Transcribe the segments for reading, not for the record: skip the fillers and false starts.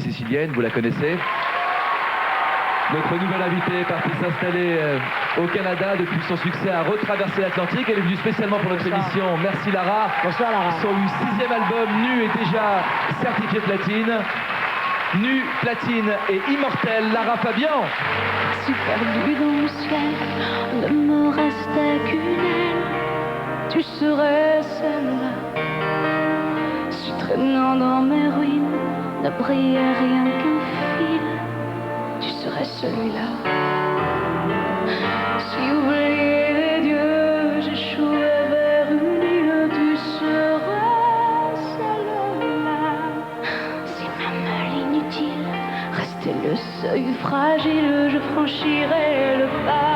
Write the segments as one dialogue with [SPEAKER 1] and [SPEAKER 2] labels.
[SPEAKER 1] sicilienne, vous la connaissez. Notre nouvelle invitée est partie s'installer au Canada. Depuis son succès à retraverser l'Atlantique, elle est venue spécialement pour notre émission. Merci Lara.
[SPEAKER 2] Bonsoir Lara.
[SPEAKER 1] Son 6e album, Nu, est déjà certifié platine. Nu, platine et immortel, Lara Fabian.
[SPEAKER 3] Perdu dans le ciel, ne me restait qu'une aile. Tu serais celle-là. Si traînant dans mes ruines ne brillait rien qu'un fil, tu serais celui-là. Si oublié les dieux, j'échouais vers une île, tu serais celle-là. Si même l'inutile restait le seuil fragile, je franchirais le pas.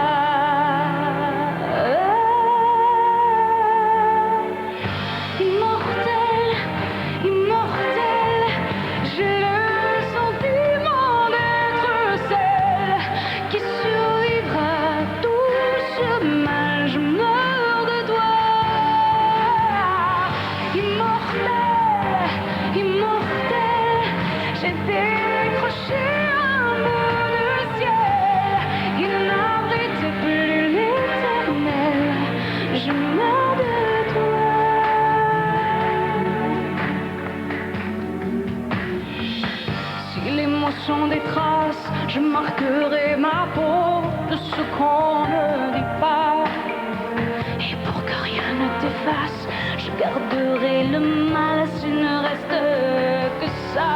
[SPEAKER 3] Sont des traces, je marquerai ma peau de ce qu'on ne dit pas. Et pour que rien ne t'efface, je garderai le mal s'il ne reste que ça.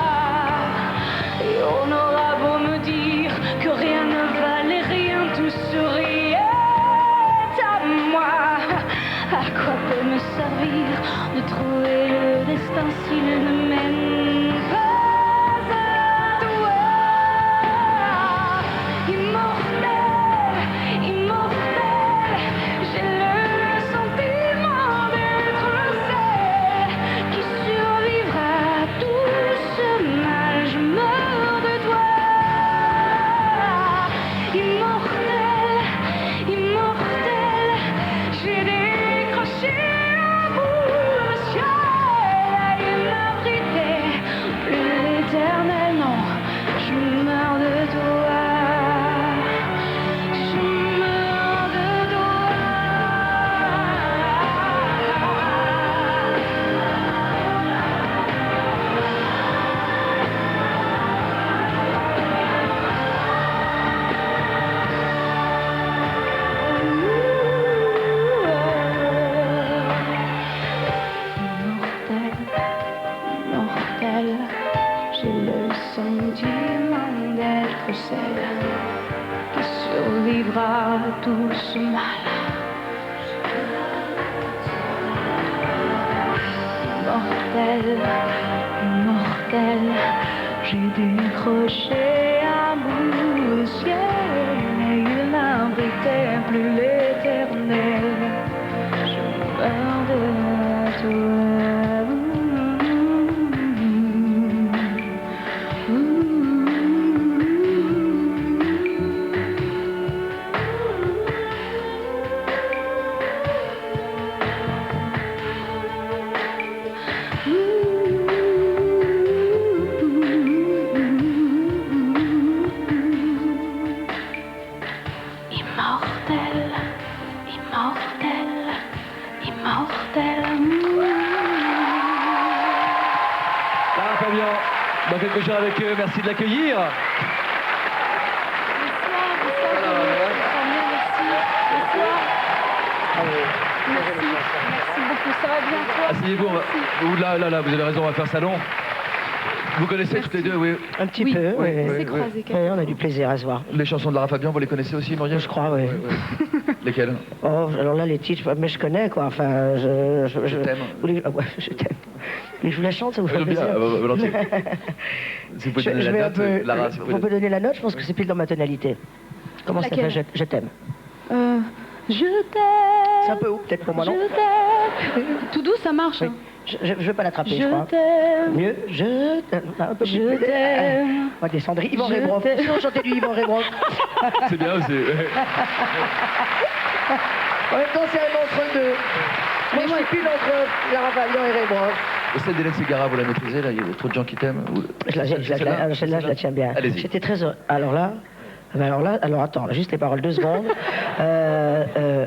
[SPEAKER 3] Et on aura beau me dire que rien ne valait rien, tout souriait à moi. À quoi peut me servir de trouver le destin s'il ne mène pas? Tout ce mal. Mortel, mortel, j'ai décroché un bout au ciel et il n'abritait plus l'éternel. Je meurs de toi.
[SPEAKER 1] Dans quelques jours avec eux, merci de l'accueillir.
[SPEAKER 3] Merci beaucoup, ça va bien toi?
[SPEAKER 1] Asseyez-vous, là, vous avez raison, on va faire salon. Vous connaissez toutes les deux, oui?
[SPEAKER 2] Un petit peu, oui.
[SPEAKER 3] On
[SPEAKER 2] a du plaisir à se voir.
[SPEAKER 1] Les chansons de Lara Fabian, vous les connaissez aussi, Muriel?
[SPEAKER 2] Je crois, oui.
[SPEAKER 1] Lesquelles?
[SPEAKER 2] Oh, alors là, les titres, mais je connais, quoi. Enfin, je
[SPEAKER 1] t'aime.
[SPEAKER 2] Ouais, je t'aime. Mais je vous la chante, ça vous fait plaisir.
[SPEAKER 1] Volontiers. Si vous pouvez donner la note, Lara,
[SPEAKER 2] vous pouvez donner la note, je pense que c'est pile dans ma tonalité. Comment ça fait, je t'aime?
[SPEAKER 3] Je t'aime.
[SPEAKER 2] C'est un peu haut, peut-être pour moi, non?
[SPEAKER 3] Je t'aime. Tout doux, ça marche.
[SPEAKER 2] Oui. Je veux pas l'attraper, je crois.
[SPEAKER 3] Je t'aime.
[SPEAKER 2] Mieux, je t'aime. Un peu plus.
[SPEAKER 3] Je t'aime.
[SPEAKER 2] On va descendre. Yvan Rebroff. Chanter du Yvan Rebroff.
[SPEAKER 1] C'est bien aussi.
[SPEAKER 2] En même temps, c'est un entre deux. Moi, je suis pile entre Lara Fabian et Rebroff.
[SPEAKER 1] Et celle d'Hélène Ségara, vous la maîtrisez là? Il y a trop de gens qui t'aiment?
[SPEAKER 2] Celle-là, je la tiens bien.
[SPEAKER 1] Allez-y.
[SPEAKER 2] J'étais très heureux. Alors attends, juste les paroles, 2 secondes.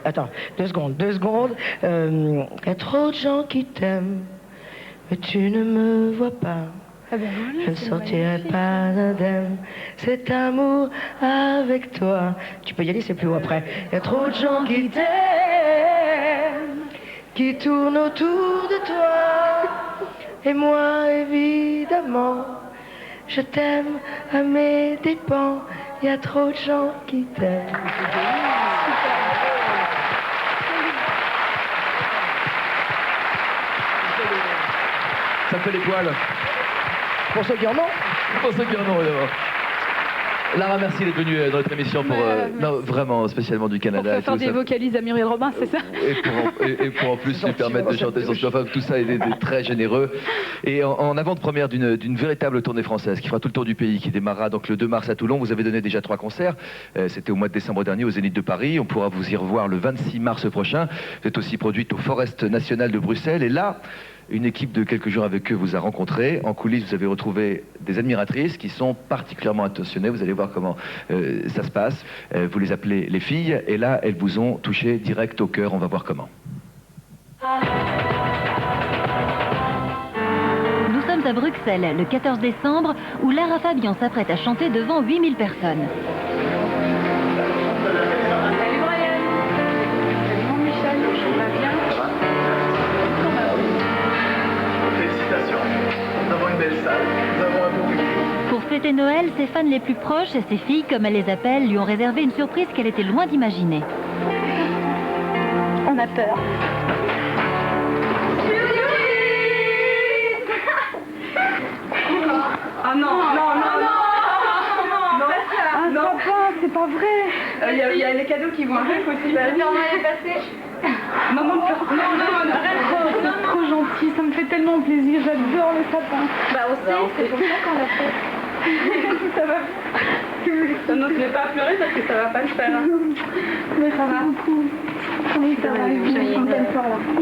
[SPEAKER 2] Attends, 2 secondes. Il y a trop de gens qui t'aiment, mais tu ne me vois pas.
[SPEAKER 4] Ah ben voilà,
[SPEAKER 2] Je ne sortirai pas indemne, cet amour avec toi. Tu peux y aller, c'est plus haut après. Il y a trop de gens qui t'aiment, qui tournent autour de toi. Et moi, évidemment, je t'aime à mes dépens. Il y a trop de gens qui t'aiment.
[SPEAKER 1] Ça me fait les poils.
[SPEAKER 2] Pour ceux qui en ont.
[SPEAKER 1] Pour ceux qui en ont, évidemment. Lara, merci d'être venue dans notre émission pour, non, vraiment, spécialement du Canada.
[SPEAKER 4] Pour faire des vocalises à Muriel Robin, c'est ça?
[SPEAKER 1] Et pour en plus lui permettre de chanter son slow. Tout ça est très généreux. Et en avant-première d'une véritable tournée française qui fera tout le tour du pays, qui démarrera donc le 2 mars à Toulon. Vous avez donné déjà 3 concerts. C'était au mois de décembre dernier au Zénith de Paris. On pourra vous y revoir le 26 mars prochain. Vous êtes aussi produite au Forest National de Bruxelles. Et là, une équipe de quelques jours avec eux vous a rencontré. En coulisses, vous avez retrouvé des admiratrices qui sont particulièrement attentionnées. Vous allez voir comment ça se passe. Vous les appelez les filles. Et là, elles vous ont touché direct au cœur. On va voir comment.
[SPEAKER 5] Nous sommes à Bruxelles, le 14 décembre, où Lara Fabian s'apprête à chanter devant 8000 personnes.
[SPEAKER 4] Salut Brian. Salut mon Michel, ça va bien?
[SPEAKER 6] Félicitations, nous avons une belle salle, nous avons un beau public.
[SPEAKER 5] Pour fêter Noël, ses fans les plus proches, ses filles, comme elle les appelle, lui ont réservé une surprise qu'elle était loin d'imaginer.
[SPEAKER 4] On a peur. Ah non, non, non, non, non, c'est pas vrai. Il y a les cadeaux qui vont avec aussi. Non, on est passé. Maman, non, arrête, c'est trop gentil, ça me fait tellement plaisir, j'adore le sapin. Bah on c'est pour ça qu'on l'a fait. Ça va. Ça ne te pas à pleurer parce que ça va pas le faire. Mais ça va. Oui, ça va, je suis contente de là.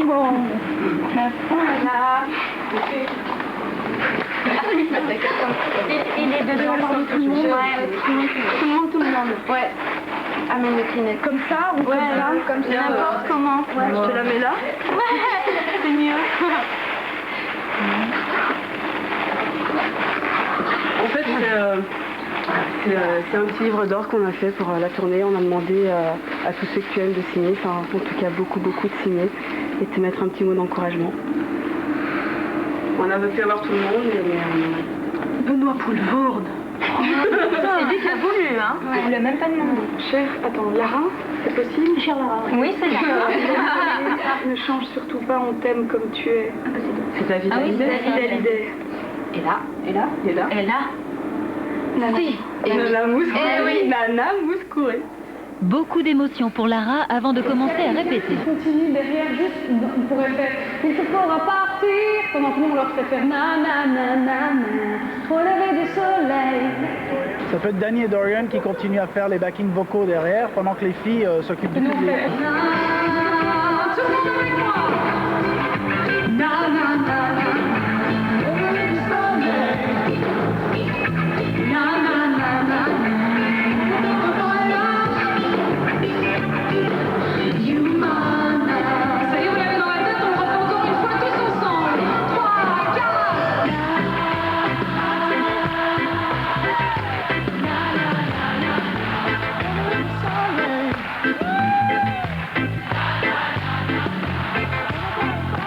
[SPEAKER 4] Bon. Voilà. Il est dedans, tout le monde. Tout le monde. Ouais. Amène le crinette. Comme ça ou comme ça, n'importe comment. Ouais, je te la mets là. C'est mieux.
[SPEAKER 7] En fait, c'est un petit livre d'or qu'on a fait pour la tournée. On a demandé à tous ceux qui aiment de signer, enfin en tout cas beaucoup de signer et de mettre un petit mot d'encouragement. On a pu avoir tout le monde, mais
[SPEAKER 4] Benoît Poulvourde.
[SPEAKER 3] C'est lui qui a voulu, hein.
[SPEAKER 4] Ouais. On l'a même pas demandé.
[SPEAKER 7] Cher, attends, Lara, c'est possible?
[SPEAKER 4] Cher Lara.
[SPEAKER 3] Oui, c'est Lara.
[SPEAKER 7] Ne change surtout pas, on t'aime comme tu es. C'est David Hallyday.
[SPEAKER 3] Et là?
[SPEAKER 7] Et là?
[SPEAKER 3] Nana.
[SPEAKER 7] Si. Et Nana Mouskouré.
[SPEAKER 3] Oui.
[SPEAKER 7] Nana Mouskouré.
[SPEAKER 5] Beaucoup d'émotions pour Lara avant de commencer à répéter.
[SPEAKER 4] Continue derrière, juste, on pourrait faire il te faudra partir, pendant que nous on leur fait faire na na na na na, au lever du soleil.
[SPEAKER 8] Ça peut être Danny et Dorian qui continuent à faire les backing vocaux derrière pendant que les filles s'occupent du
[SPEAKER 4] Nous on
[SPEAKER 8] public.
[SPEAKER 4] fait na, tout le monde avec moi. Na na na na, au lever du soleil. Na na na na. Ça y est, vous l'avez dans la tête, on le refait encore une fois tous ensemble. 3, 4.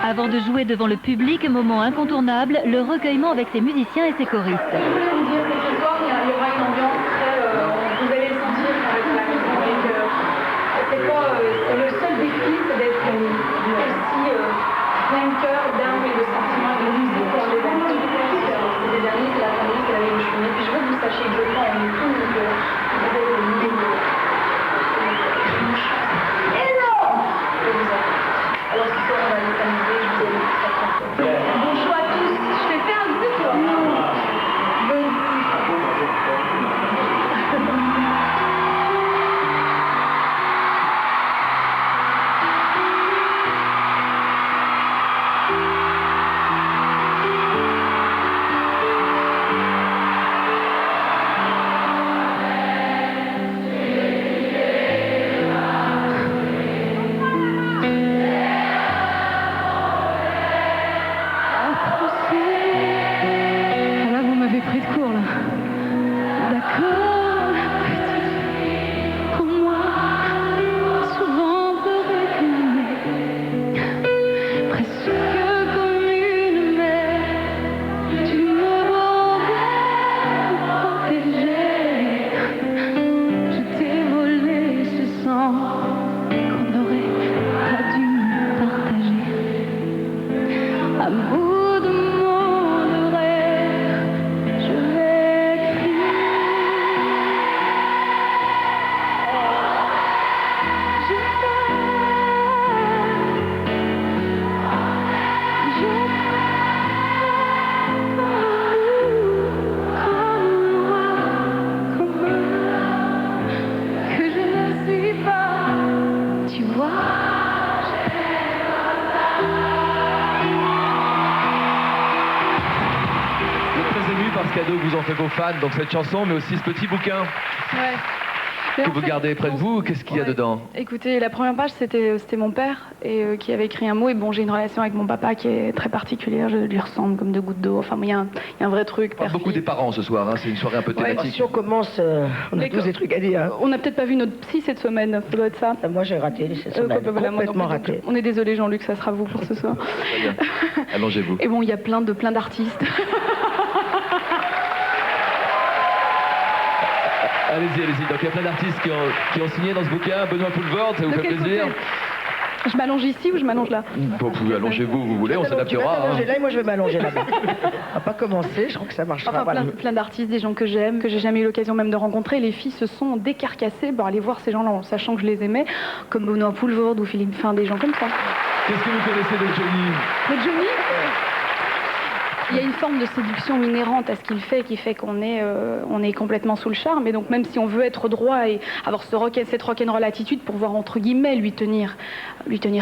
[SPEAKER 5] Avant de jouer devant le public, moment incontournable, le recueillement avec ses musiciens et ses choristes.
[SPEAKER 4] Ce soir, il y aura une ambiance très, vous allez le sentir avec la musique. C'est le seul défi, c'est d'être aussi plein de cœur, d'âme et de sentiments et de musique. C'est des amis, c'est la famille, c'est la même chose. Et puis je veux que vous sachiez exactement, on est tous, vous avez une idée de une chance énorme de vous avoir. Alors ce soir, on va aller s'amuser, je vous ai dit très content. Bon choix à tous, je t'ai fait un but, toi.
[SPEAKER 3] pris de court là. D'accord, petite, pour moi, souvent peu réclamée, presque comme une mère, tu me bordais pour protéger. Je t'ai volé ce sang qu'on n'aurait pas dû partager. À bout de mots de rêve, je vais crier. Je t'aime comme eux, que je ne suis pas, tu vois.
[SPEAKER 1] Très ému par ce cadeau que vous en faites vos fans, donc cette chanson, mais aussi ce petit bouquin
[SPEAKER 4] Ouais. Mais
[SPEAKER 1] que
[SPEAKER 4] en
[SPEAKER 1] vous
[SPEAKER 4] fait,
[SPEAKER 1] gardez près de vous. Qu'est-ce qu'il y a
[SPEAKER 4] ouais.
[SPEAKER 1] dedans?
[SPEAKER 4] Écoutez, la première page, c'était mon père qui avait écrit un mot. Et bon, j'ai une relation avec mon papa qui est très particulière. Je lui ressemble comme deux gouttes d'eau. Enfin, il y a un vrai truc.
[SPEAKER 1] On parle beaucoup des parents ce soir, hein. C'est une soirée un peu thématique.
[SPEAKER 2] Si on commence, on a
[SPEAKER 4] Mais
[SPEAKER 2] tous des trucs à dire. Hein.
[SPEAKER 4] On n'a peut-être pas vu notre psy cette semaine. Ça doit être ça.
[SPEAKER 2] Moi, j'ai raté cette semaine.
[SPEAKER 4] Voilà, moi non
[SPEAKER 2] Complètement
[SPEAKER 4] plus.
[SPEAKER 2] raté.
[SPEAKER 4] On est désolé, Jean-Luc, ça sera vous pour ce soir.
[SPEAKER 1] Très bien. Allongez-vous.
[SPEAKER 4] Et bon, il y a plein d'artistes.
[SPEAKER 1] Allez-y. Donc il y a plein d'artistes qui ont signé dans ce bouquin. Benoît Poulvord, ça vous
[SPEAKER 4] De
[SPEAKER 1] fait
[SPEAKER 4] quel
[SPEAKER 1] plaisir?
[SPEAKER 4] côté? Je m'allonge ici ou je m'allonge là?
[SPEAKER 1] Vous pouvez allongez-vous où vous voulez, on
[SPEAKER 2] Tu vas
[SPEAKER 1] s'adaptera.
[SPEAKER 2] t'allonger
[SPEAKER 1] Hein.
[SPEAKER 2] là et moi je vais m'allonger là-bas. On va pas commencer, je crois que ça marchera.
[SPEAKER 4] Enfin,
[SPEAKER 2] voilà.
[SPEAKER 4] plein d'artistes, des gens que j'aime, que j'ai jamais eu l'occasion même de rencontrer. Les filles se sont décarcassées pour aller voir ces gens-là en sachant que je les aimais, comme Benoît Poulvord ou Philippe Fin, des gens comme ça.
[SPEAKER 1] Qu'est-ce que vous connaissez de Johnny?
[SPEAKER 4] Mais Johnny, il y a une forme de séduction inhérente à ce qu'il fait, qui fait qu'on est complètement sous le charme. Et donc même si on veut être droit et avoir cette rock'n'roll attitude pour voir entre guillemets lui tenir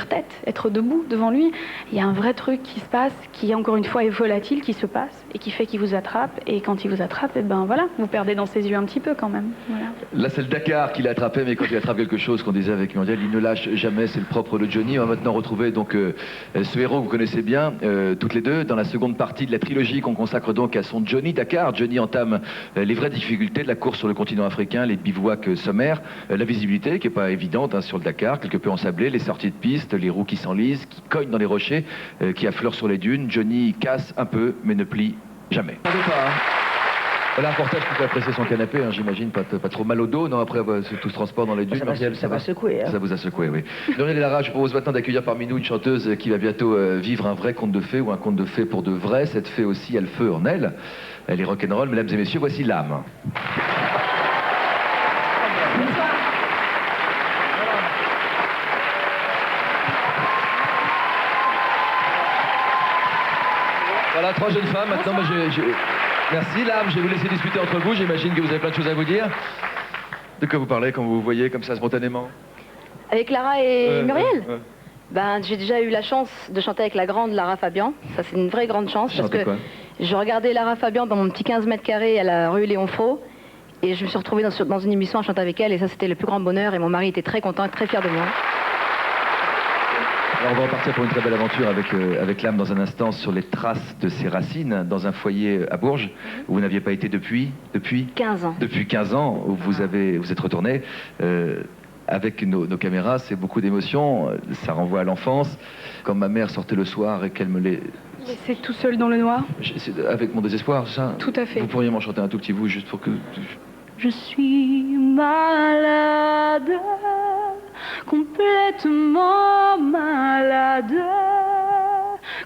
[SPEAKER 4] tête, être debout devant lui, il y a un vrai truc qui se passe, qui encore une fois est volatile, qui se passe et qui fait qu'il vous attrape. Et quand il vous attrape, et ben voilà, vous perdez dans ses yeux un petit peu quand même. Voilà.
[SPEAKER 1] Là, c'est le Dakar qui l'a attrapé, mais quand il attrape quelque chose, qu'on disait avec Mondial, il ne lâche jamais, c'est le propre de Johnny. On va maintenant retrouver donc ce héros que vous connaissez bien, toutes les deux, dans la seconde partie de la trilogie qu'on consacre donc à son Johnny Dakar. Johnny entame les vraies difficultés de la course sur le continent africain, les bivouacs sommaires, la visibilité qui n'est pas évidente sur le Dakar, quelque peu ensablé, les sorties de piste, les roues qui s'enlisent, qui cognent dans les rochers, qui affleurent sur les dunes. Johnny casse un peu, mais ne plie jamais. Voilà un reportage qui peut apprécier son canapé, hein, j'imagine, pas trop mal au dos, non, après tout ce transport dans les dunes.
[SPEAKER 2] Ça va secouer. Hein.
[SPEAKER 1] Ça vous a secoué, oui. Muriel et Lara, je propose maintenant d'accueillir parmi nous une chanteuse qui va bientôt vivre un vrai conte de fées ou un conte de fées pour de vrai. Cette fée aussi a le feu en elle. Elle est rock'n'roll, mesdames et messieurs, voici l'âme. Voilà, trois jeunes femmes. Maintenant, merci l'âme, je vais vous laisser discuter entre vous. J'imagine que vous avez plein de choses à vous dire. De quoi vous parlez quand vous vous voyez comme ça spontanément?
[SPEAKER 9] Avec Lara et Muriel
[SPEAKER 1] ouais.
[SPEAKER 9] Ben, j'ai déjà eu la chance de chanter avec la grande Lara Fabian. Ça, c'est une vraie grande chance. Parce que
[SPEAKER 1] quoi?
[SPEAKER 9] je regardais Lara Fabian dans mon petit 15 mètres carrés à la rue Léon Fro. Et je me suis retrouvée dans une émission à chanter avec elle. Et ça, c'était le plus grand bonheur. Et mon mari était très content et très fier de moi.
[SPEAKER 1] Alors on va repartir pour une très belle aventure avec l'âme dans un instant sur les traces de ses racines dans un foyer à Bourges où vous n'aviez pas été depuis
[SPEAKER 9] 15 ans.
[SPEAKER 1] Depuis 15 ans où vous êtes retourné. Avec nos caméras, c'est beaucoup d'émotions, ça renvoie à l'enfance. Quand ma mère sortait le soir et qu'elle me les...
[SPEAKER 4] Laissé tout seul dans le noir.
[SPEAKER 1] Avec mon désespoir, ça.
[SPEAKER 4] Tout à fait.
[SPEAKER 1] Vous pourriez m'en chanter un tout petit bout juste pour que...
[SPEAKER 3] Je suis malade, complètement malade,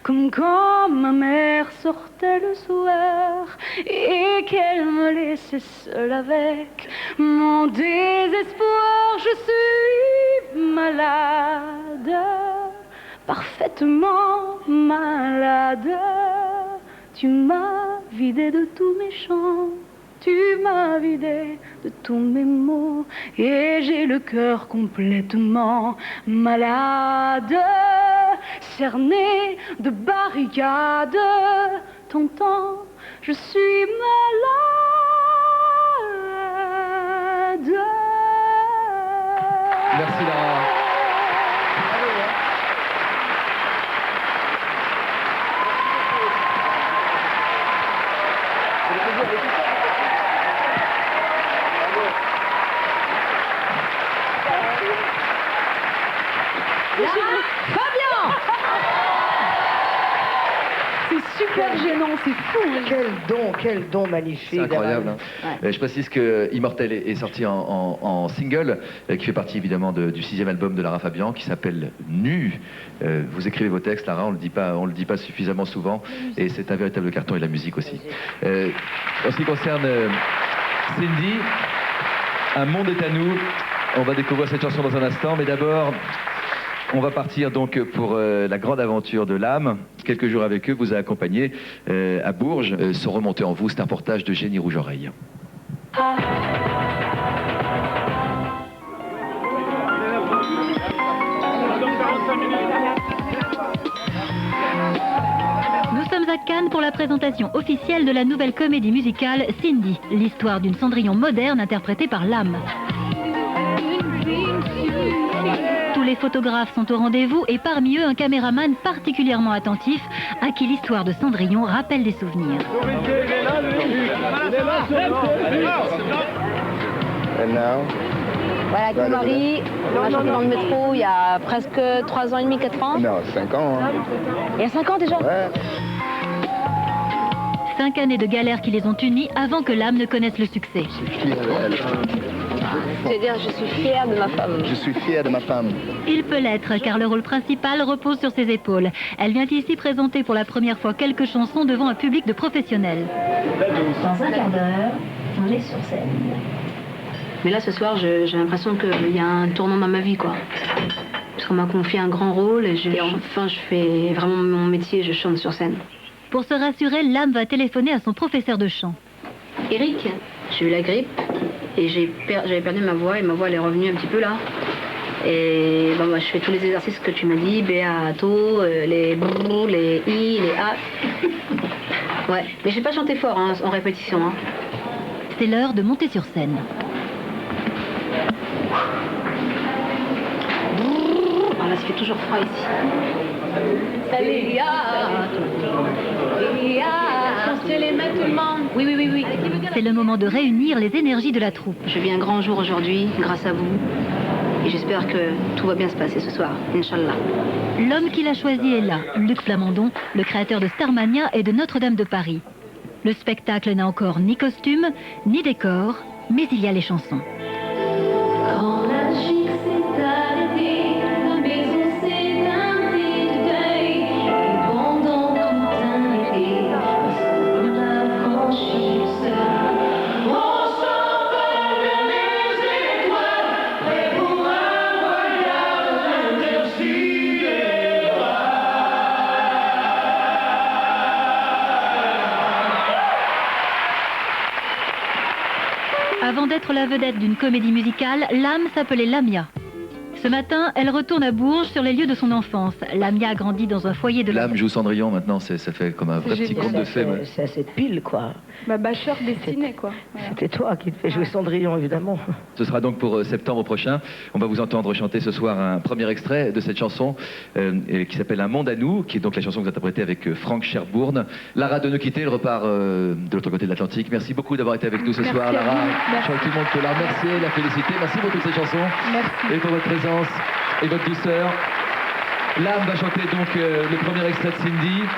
[SPEAKER 3] comme quand ma mère sortait le soir et qu'elle me laissait seule avec mon désespoir. Je suis malade, parfaitement malade. Tu m'as vidé de tous mes chants. Tu m'as vidé de tous mes mots et j'ai le cœur complètement malade, cerné de barricades. T'entends, je suis malade.
[SPEAKER 1] Merci Lara.
[SPEAKER 4] Fabien! C'est super gênant, c'est fou.
[SPEAKER 2] Quel don magnifique.
[SPEAKER 1] C'est incroyable. Hein. Je précise que Immortel est sorti en single, qui fait partie évidemment du 6e album de Lara Fabian, qui s'appelle Nu. Vous écrivez vos textes, Lara, on le dit pas suffisamment souvent, et c'est un véritable carton, et la musique aussi. En ce qui concerne Cindy, Un monde est à nous. On va découvrir cette chanson dans un instant, mais d'abord, on va partir donc pour la grande aventure de l'âme. Quelques jours avec eux, vous a accompagné à Bourges. Sont remontés en vous, c'est un reportage de Jenny Rouge-Oreille.
[SPEAKER 5] Nous sommes à Cannes pour la présentation officielle de la nouvelle comédie musicale Cindy, l'histoire d'une Cendrillon moderne interprétée par l'âme. Tous les photographes sont au rendez-vous et parmi eux un caméraman particulièrement attentif à qui l'histoire de Cendrillon rappelle des souvenirs.
[SPEAKER 9] Voilà, ton mari, on a chanté dans le métro il y a presque 3 ans et demi, 4 ans.
[SPEAKER 10] Non, 5 ans. Hein.
[SPEAKER 9] Il y a 5 ans déjà?
[SPEAKER 10] Ouais.
[SPEAKER 5] 5 années de galère qui les ont unis avant que l'âme ne connaisse le succès.
[SPEAKER 9] C'est-à-dire, je suis fière de ma femme.
[SPEAKER 10] Je suis fier de ma femme.
[SPEAKER 5] Il peut l'être, car le rôle principal repose sur ses épaules. Elle vient ici présenter pour la première fois quelques chansons devant un public de professionnels.
[SPEAKER 11] Dans un quart d'heure, on est sur scène.
[SPEAKER 9] Mais là, ce soir, j'ai l'impression qu'il y a un tournant dans ma vie, quoi. Parce qu'on m'a confié un grand rôle et enfin, je fais vraiment mon métier, je chante sur scène.
[SPEAKER 5] Pour se rassurer, l'âme va téléphoner à son professeur de chant.
[SPEAKER 9] Eric, j'ai eu la grippe et j'avais perdu ma voix et ma voix elle est revenue un petit peu là. Et bon, moi, je fais tous les exercices que tu m'as dit, Béato, les brrr, les I, les A. Ouais, mais j'ai pas chanté fort hein, en répétition. Hein.
[SPEAKER 5] C'est l'heure de monter sur scène.
[SPEAKER 9] Ah là, ça fait toujours froid ici.
[SPEAKER 4] Salut, chancez les mains tout le monde.
[SPEAKER 9] Oui, oui, oui, oui.
[SPEAKER 5] C'est le moment de réunir les énergies de la troupe.
[SPEAKER 9] Je vis un grand jour aujourd'hui, grâce à vous. Et j'espère que tout va bien se passer ce soir, Inch'Allah.
[SPEAKER 5] L'homme qu'il a choisi est là, Luc Plamondon, le créateur de Starmania et de Notre-Dame de Paris. Le spectacle n'a encore ni costume, ni décor, mais il y a les chansons.
[SPEAKER 3] Quand la chic s'est arrêtée, la maison s'est teintée de deuil. Et pendant tout un été, on a franchi le seuil. On s'envole les étoiles, prêt pour un voyage intersidéral.
[SPEAKER 5] Avant d'être la vedette d'une comédie musicale, l'âme s'appelait Lamia. Ce matin, elle retourne à Bourges sur les lieux de son enfance. Lamia a grandi dans un foyer de...
[SPEAKER 1] L'âme joue Cendrillon maintenant, ça fait comme un vrai petit conte de fées.
[SPEAKER 2] C'est assez pile, quoi.
[SPEAKER 7] Ma bâcheur destinée, quoi. Voilà.
[SPEAKER 2] C'était toi qui te fais jouer Cendrillon, évidemment.
[SPEAKER 1] Ce sera donc pour septembre prochain. On va vous entendre chanter ce soir un premier extrait de cette chanson qui s'appelle Un monde à nous, qui est donc la chanson que vous interprétez avec Franck Cherbourne. Lara de nous quitter, elle repart de l'autre côté de l'Atlantique. Merci beaucoup d'avoir été avec nous ce soir, Lara. Je crois que tout le monde peut la remercier, la féliciter. Merci pour toutes ces chansons.
[SPEAKER 7] Merci.
[SPEAKER 1] Et pour votre présence et votre douceur. L'âme va chanter donc le premier extrait de Cindy.